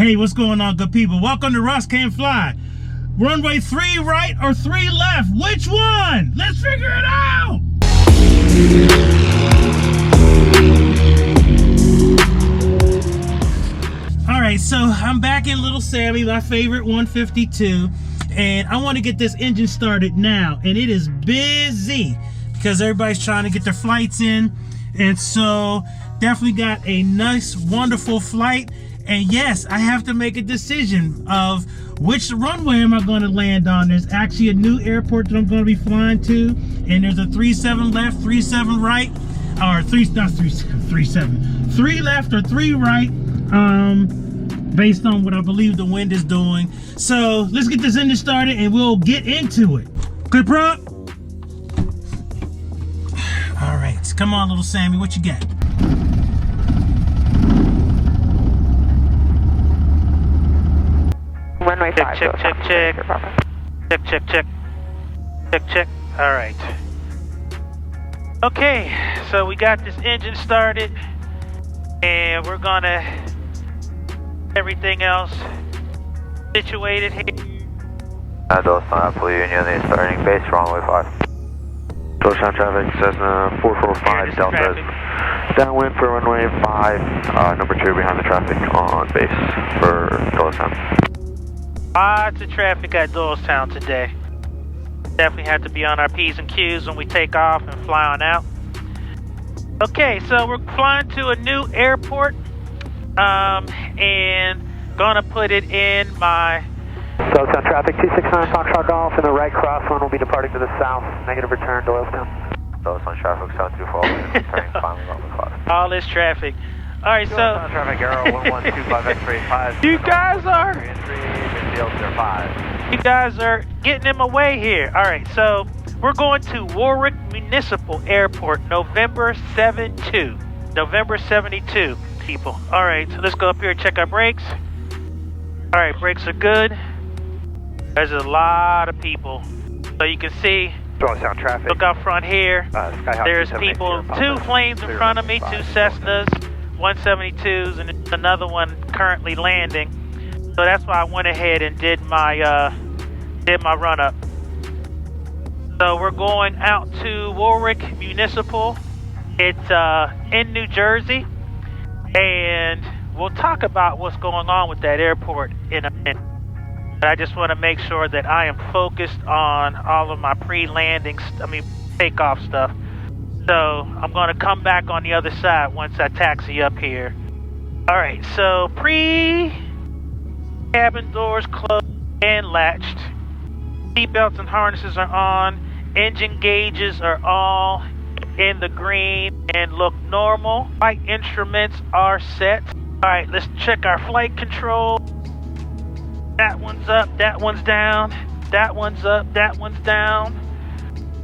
Hey, what's going on, good people? Welcome to Russ Can't Fly. Runway 3 right or 3 left? Which one? Let's figure it out! Alright, so I'm back in Little Sammy, my favorite 152. And I want to get this engine started now. And it is busy because everybody's trying to get their flights in. And so, definitely got a nice, wonderful flight. And yes, I have to make a decision of which runway am I going to land on. There's actually a new airport that I'm going to be flying to, and there's a 37 left, 37 right, or 3 left or 3 right, based on what I believe the wind is doing. So let's get this engine started and we'll get into it. Good prop. All right, come on, little Sammy, what you got? Runway 5. Check. All right. Okay, so we got this engine started, and we're gonna everything else situated here. Dallas Blue Union, the starting base, runway 5. Georgetown traffic, Cessna 445 Delta. Downwind for runway 5, number 2 behind the traffic on base for Doylestown. Lots of traffic at Doylestown today. Definitely have to be on our P's and Q's when we take off and fly on out. Okay, so we're flying to a new airport, and gonna put it in my... Doylestown traffic, 269 Foxtrot Golf, and the right crosswind will be departing to the south. Negative return, Doylestown. Doylestown traffic, 724, returning finally runway 5. All this traffic. All right, so... Doylestown traffic, arrow 1125 X-ray 5. You guys are... You guys are getting in my way here. All right, so we're going to Warwick Municipal Airport, November 72, people. All right, so let's go up here and check our brakes. All right, brakes are good. There's a lot of people. So you can see, Doylestown traffic. look out front here. Skyhawk There's people, 2 planes in front of me, 2 Cessnas, 172s, and another one currently landing. So that's why I went ahead and did my run up. So we're going out to Warwick Municipal. It's in New Jersey, and we'll talk about what's going on with that airport in a minute. But I just want to make sure that I am focused on all of my takeoff stuff. So I'm going to come back on the other side once I taxi up here. All right, so cabin doors closed and latched. Seatbelts and harnesses are on. Engine gauges are all in the green and look normal. Flight instruments are set. All right, let's check our flight control. That one's up, that one's down. That one's up, that one's down.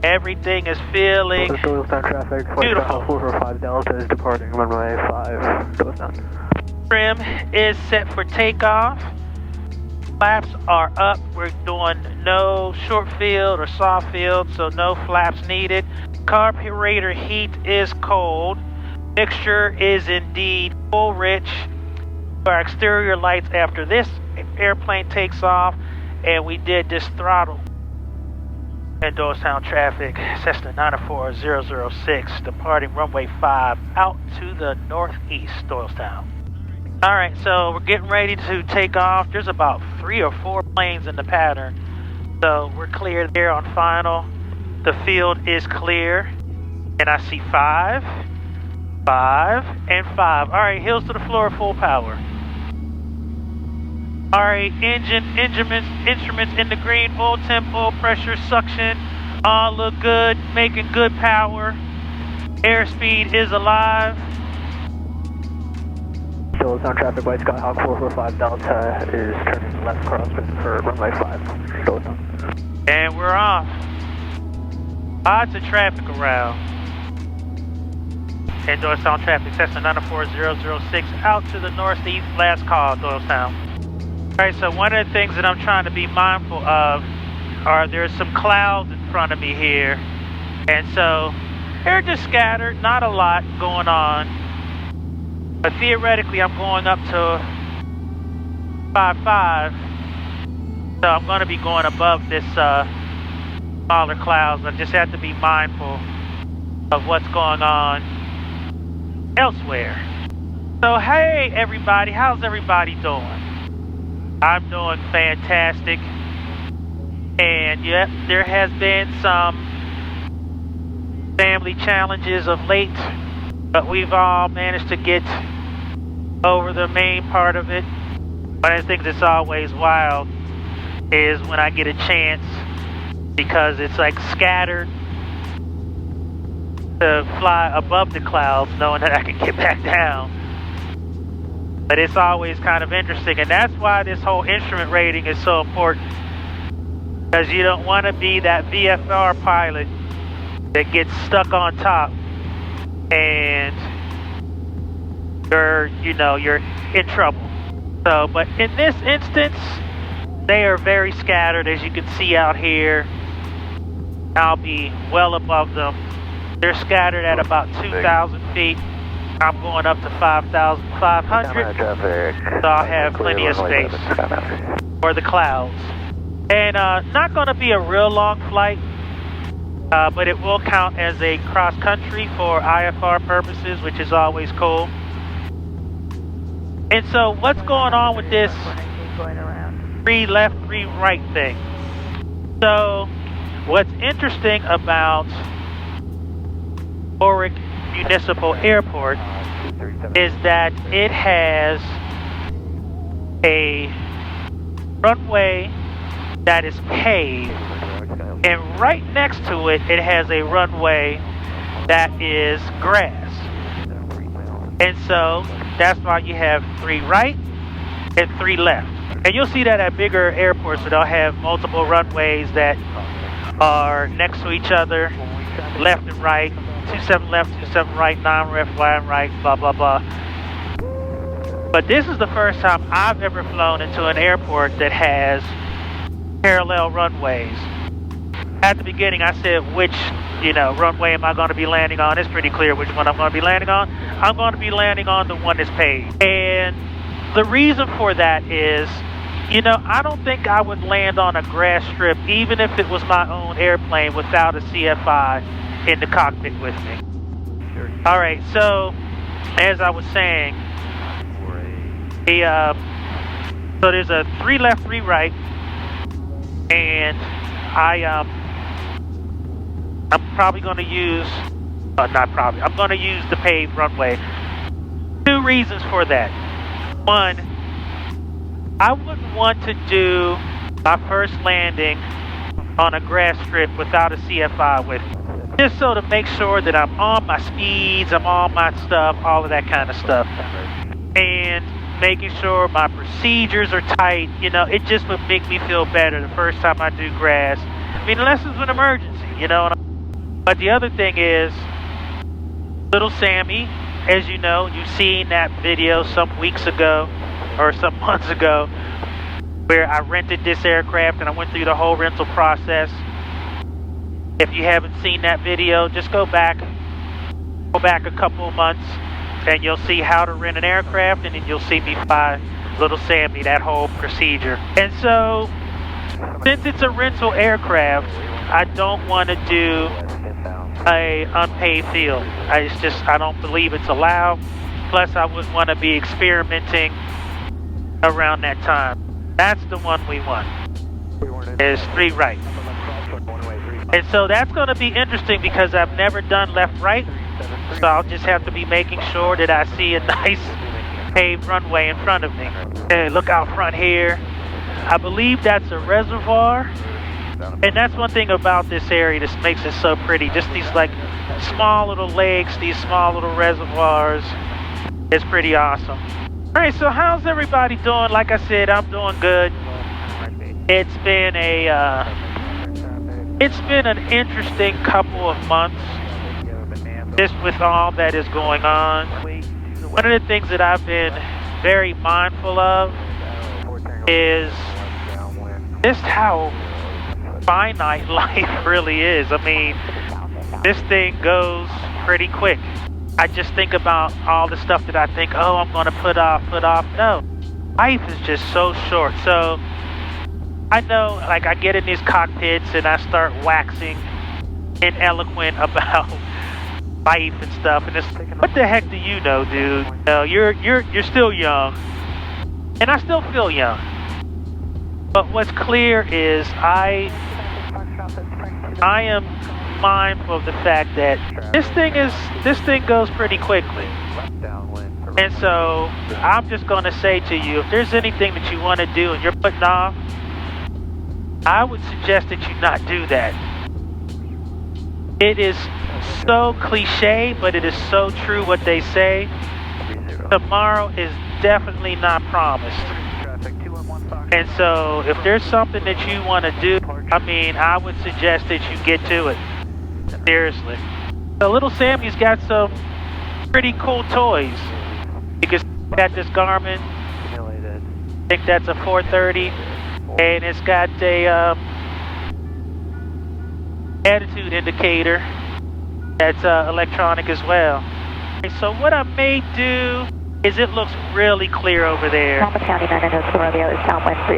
Everything is feeling Doylestown traffic, beautiful. 445 Delta is departing runway 5, Doylestown. Trim is set for takeoff. Flaps are up. We're doing no short field or soft field, so no flaps needed. Carburetor heat is cold. Mixture is indeed full rich. Our exterior lights after this airplane takes off, and we did this throttle. And Doylestown traffic, Cessna 94006, departing runway 5 out to the northeast, Doylestown. All right, so we're getting ready to take off. There's about 3 or 4 planes in the pattern. So we're clear there on final. The field is clear. And I see 5, 5, and 5. All right, heels to the floor, full power. All right, instruments in the green, oil temp, oil pressure, suction, all look good, making good power. Airspeed is alive. Doylestown traffic, White Skyhawk 445 Delta is turning left crosswind for runway 5, Doylestown. And we're off. Lots of traffic around. And Doylestown traffic, Cessna 94006, out to the northeast, last call, Doylestown. All right, so one of the things that I'm trying to be mindful of there's some clouds in front of me here. And so they're just scattered, not a lot going on. But theoretically, I'm going up to 55. So I'm going to be going above this smaller clouds. I just have to be mindful of what's going on elsewhere. So hey everybody, how's everybody doing? I'm doing fantastic. And yep, there has been some family challenges of late, but we've all managed to get over the main part of it. One of the things that's always wild is when I get a chance, because it's like scattered, to fly above the clouds knowing that I can get back down. But it's always kind of interesting, and that's why this whole instrument rating is so important, because you don't want to be that VFR pilot that gets stuck on top and you're in trouble. So, but in this instance, they are very scattered, as you can see out here. I'll be well above them. They're scattered at about 2,000 feet. I'm going up to 5,500, so I'll have plenty of space for the clouds. And not going to be a real long flight, but it will count as a cross-country for IFR purposes, which is always cool. And so what's going on with this 3 left, 3 right thing? So what's interesting about Warwick Municipal Airport is that it has a runway that is paved, and right next to it, it has a runway that is grass. And so that's why you have 3 right and 3 left. And you'll see that at bigger airports, so they'll have multiple runways that are next to each other, left and right, 27 left, 27 right, non-ref, flying right, blah, blah, blah. But this is the first time I've ever flown into an airport that has parallel runways. At the beginning, I said, which, runway am I going to be landing on? It's pretty clear which one I'm going to be landing on. I'm going to be landing on the one that's paved. And the reason for that is, I don't think I would land on a grass strip, even if it was my own airplane, without a CFI in the cockpit with me. All right, so as I was saying, so there's a 3 left, 3 right, and I'm probably going to use, I'm going to use the paved runway. 2 reasons for that. 1, I wouldn't want to do my first landing on a grass strip without a CFI with me. Just so to make sure that I'm on my speeds, I'm on my stuff, all of that kind of stuff. And making sure my procedures are tight, it just would make me feel better the first time I do grass. I mean, unless it's an emergency, But the other thing is, little Sammy, as you know, you've seen that video some weeks ago, or some months ago, where I rented this aircraft and I went through the whole rental process. If you haven't seen that video, just go back a couple of months and you'll see how to rent an aircraft, and then you'll see me fly little Sammy, that whole procedure. And so, since it's a rental aircraft, I don't want to do a unpaid field. I don't believe it's allowed. Plus, I wouldn't want to be experimenting around that time. That's the one we want. Is 3 right. And so that's going to be interesting because I've never done left-right. So I'll just have to be making sure that I see a nice paved runway in front of me. Hey, look out front here. I believe that's a reservoir. And that's one thing about this area that makes it so pretty. Just these like small little lakes, these small little reservoirs. It's pretty awesome. All right, so how's everybody doing? Like I said, I'm doing good. It's been an interesting couple of months, just with all that is going on. One of the things that I've been very mindful of is just how finite life really is. I mean, this thing goes pretty quick. I just think about all the stuff that I think, oh, I'm going to put off. No. life is just so short. So I know, like, I get in these cockpits and I start waxing and eloquent about life and stuff, and it's what the heck do you know, dude? You know, you're still young, and I still feel young. But what's clear is I am mindful of the fact that this thing goes pretty quickly. And so I'm just going to say to you, if there's anything that you want to do and you're putting off, I would suggest that you not do that. It is so cliche, but it is so true what they say. Tomorrow is definitely not promised. And so if there's something that you want to do, I mean, I would suggest that you get to it. Seriously. So little Sammy's got some pretty cool toys. You can see that this Garmin, I think that's a 430, and it's got a attitude indicator that's electronic as well. Okay, so what I may do is it looks really clear over there.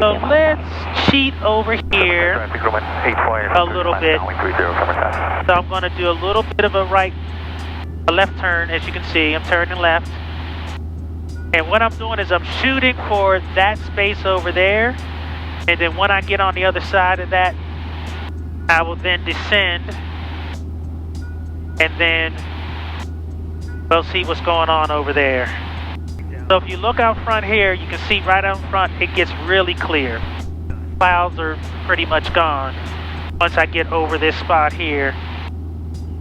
So let's cheat over here a little bit. So I'm going to do a little bit of a left turn. As you can see, I'm turning left. And what I'm doing is I'm shooting for that space over there. And then when I get on the other side of that, I will then descend. And then we'll see what's going on over there. So if you look out front here, you can see right out front, it gets really clear. Clouds are pretty much gone once I get over this spot here.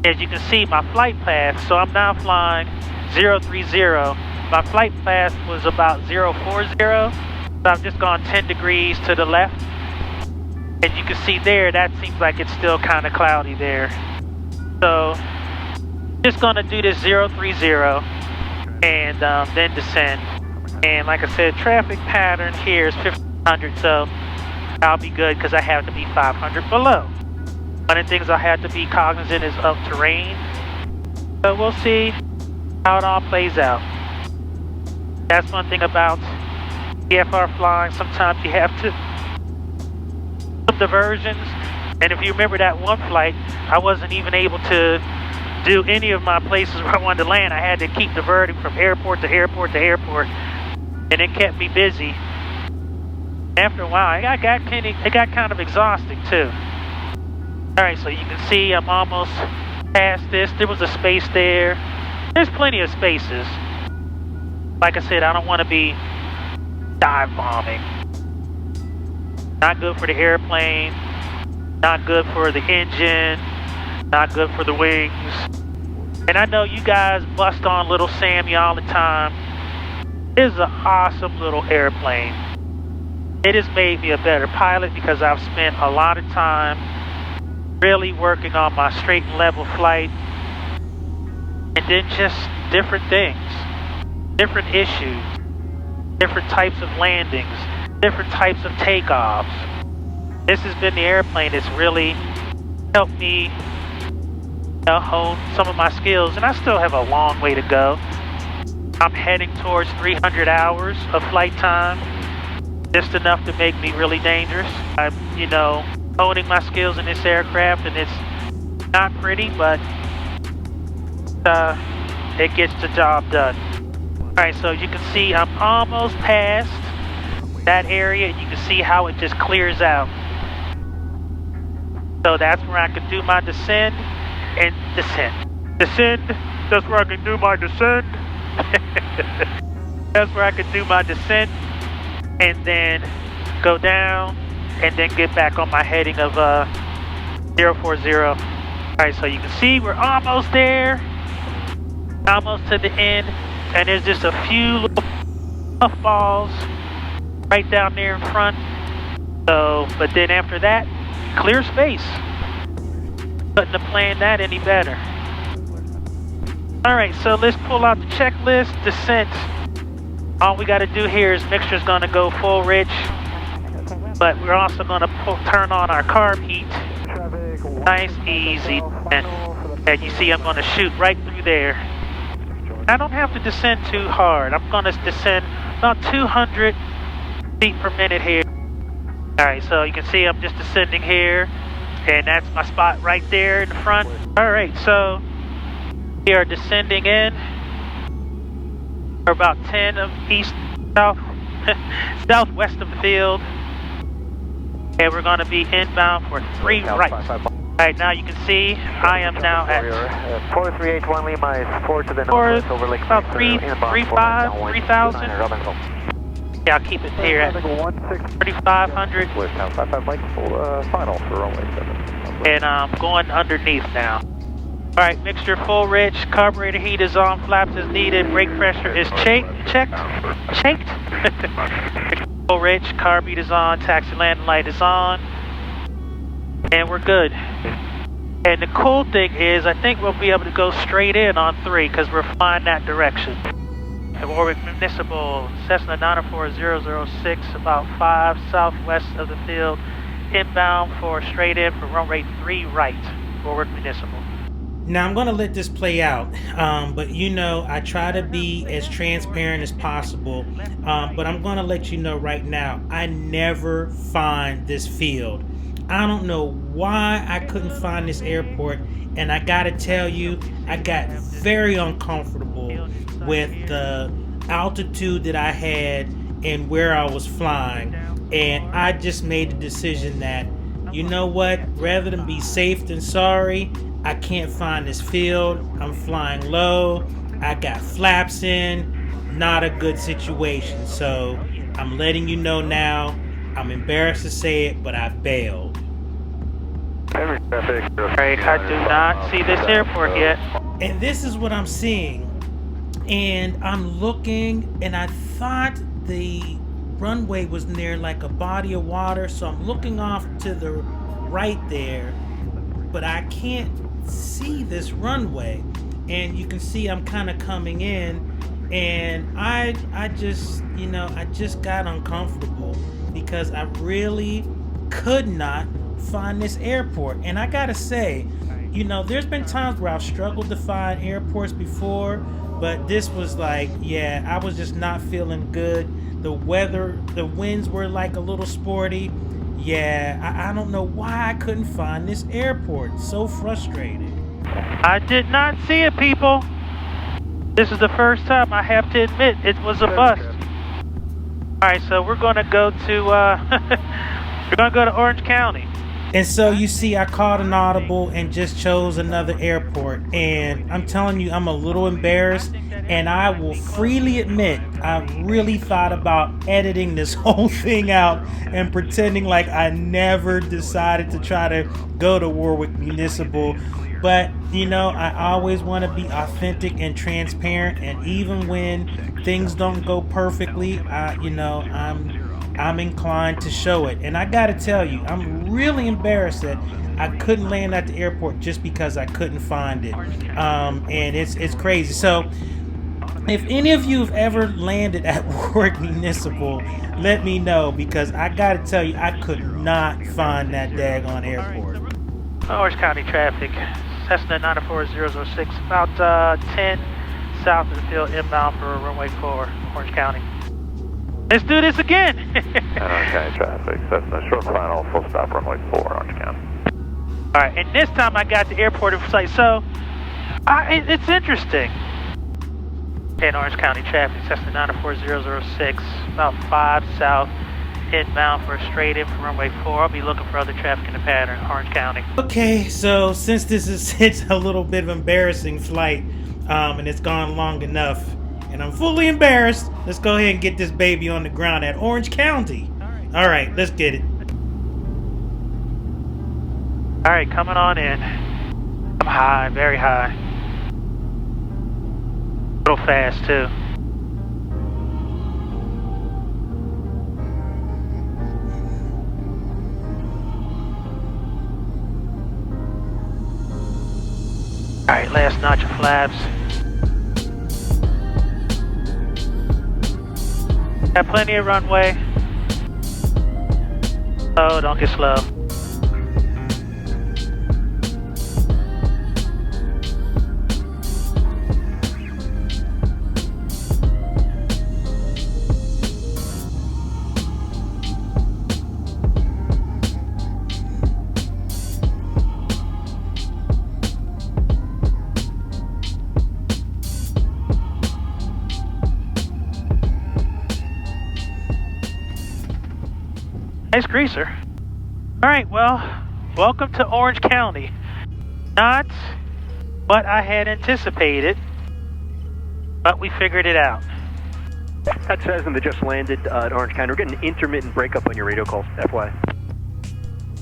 As you can see, my flight path, so I'm now flying 030. My flight path was about 040, so I've just gone 10 degrees to the left. And you can see there, that seems like it's still kind of cloudy there. So, just gonna do this 030 and then descend. And like I said, traffic pattern here is 1500, so I'll be good because I have to be 500 below. One of the things I have to be cognizant is of terrain. So we'll see how it all plays out. That's one thing about VFR flying. Sometimes you have to some diversions. And if you remember that one flight, I wasn't even able to do any of my places where I wanted to land. I had to keep diverting from airport to airport to airport, and it kept me busy. After a while, it got kind of exhausting too. All right, so you can see I'm almost past this. There was a space there. There's plenty of spaces. Like I said, I don't want to be dive bombing. Not good for the airplane. Not good for the engine. Not good for the wings. And I know you guys bust on little Sammy all the time. This is an awesome little airplane. It has made me a better pilot because I've spent a lot of time really working on my straight and level flight. And then just different things. Different issues. Different types of landings. Different types of takeoffs. This has been the airplane that's really helped me hone some of my skills, and I still have a long way to go. I'm heading towards 300 hours of flight time, just enough to make me really dangerous. I'm, honing my skills in this aircraft, and it's not pretty, but it gets the job done. Alright, so you can see I'm almost past that area, and you can see how it just clears out. So that's where I can do my descend and descend. Descend, that's where I can do my descend. That's where I can do my descent and then go down and then get back on my heading of 040. Alright, so you can see we're almost there. Almost to the end. And there's just a few little puffballs right down there in front. So, but then after that, clear space. Couldn't have planned that any better. Alright, so let's pull out the checklist. Descent. All we got to do here is mixture's going to go full rich. But we're also going to turn on our carb heat. Nice, easy. And you see I'm going to shoot right through there. I don't have to descend too hard. I'm going to descend about 200 feet per minute here. All right, so you can see I'm just descending here, and that's my spot right there in the front. All right, so we are descending in. We're about 10 of east, south, southwest of the field, and we're going to be inbound for 3 right. All right, now you can see I am now at 4381 Lima is 4 to the northwest over Lake about 3,000. Yeah, I'll keep it here at 3,500. Final for runway 7. And I'm going underneath now. All right, mixture full rich, carburetor heat is on, flaps is needed, brake pressure is checked. Full rich, carb heat is on, taxi landing light is on, and we're good. And the cool thing is, I think we'll be able to go straight in on 3 because we're flying that direction. And Warwick Municipal, Cessna 94006, about 5 southwest of the field, inbound for straight in for runway 3 right, Warwick Municipal. Now I'm gonna let this play out, but you know I try to be as transparent as possible, but I'm gonna let you know right now, I never find this field. I don't know why I couldn't find this airport, and I gotta tell you, I got very uncomfortable with the altitude that I had and where I was flying, and I just made the decision that, you know what, rather than be safe than sorry, I can't find this field. I'm flying low. I got flaps in. Not a good situation. So I'm letting you know now. I'm embarrassed to say it, but I bailed. Alright, I do not see this airport yet. And this is what I'm seeing. And I'm looking, and I thought the runway was near like a body of water. So I'm looking off to the right there, but I can't see this runway. And you can see I'm kind of coming in, and I just, you know, I just got uncomfortable because I really could not find this airport. And I gotta say, you know, there's been times where I've struggled to find airports before, but this was like, yeah, I was just not feeling good. The weather, the winds were like a little sporty. Yeah, I don't know why I couldn't find this airport. So frustrated. I did not see it, people. This is the first time, I have to admit, it was a bust. Alright, so we're gonna go to we're gonna go to Orange County. And so you see, I called an audible and just chose another airport. And I'm telling you, I'm a little embarrassed. And I will freely admit, I really thought about editing this whole thing out and pretending like I never decided to try to go to Warwick Municipal. But, you know, I always want to be authentic and transparent. And even when things don't go perfectly, you know, I'm inclined to show it. And I gotta tell you, I'm really embarrassed that I couldn't land at the airport just because I couldn't find it. And it's crazy. So if any of you have ever landed at Warwick Municipal, let me know, because I gotta tell you, I could not find that daggone airport. Orange County traffic, Cessna 94006, about 10 south of the field, inbound for runway 4, Orange County. Let's do this again. Orange County traffic, Cessna short final, full stop runway 4, Orange County. All right, and this time I got the airport in sight, so it's interesting. In Orange County traffic, Cessna 94006, about 5 south, inbound for a straight in for runway 4. I'll be looking for other traffic in the pattern, Orange County. Okay, so since this is it's a little bit of an embarrassing flight, and it's gone long enough, and I'm fully embarrassed, let's go ahead and get this baby on the ground at Orange County. All right, let's get it. All right, coming on in. I'm high, very high. A little fast too. All right, last notch of flaps. Got plenty of runway. Oh, don't get slow. Nice greaser. All right, well, welcome to Orange County. Not what I had anticipated, but we figured it out. That's Cessna that just landed at Orange County. We're getting an intermittent breakup on your radio calls, FY.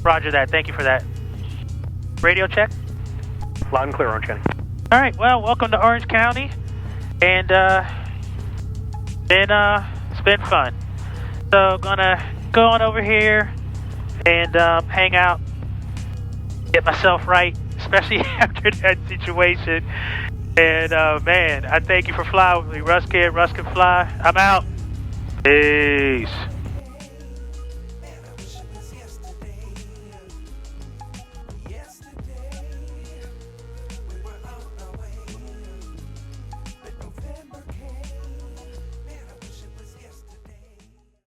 Roger that. Thank you for that. Radio check. Loud and clear, Orange County. All right, well, welcome to Orange County. And it's been fun. So gonna go on over here and hang out, get myself right, especially after that situation. And man, I thank you for flying with me. Russ can fly. I'm out. Peace.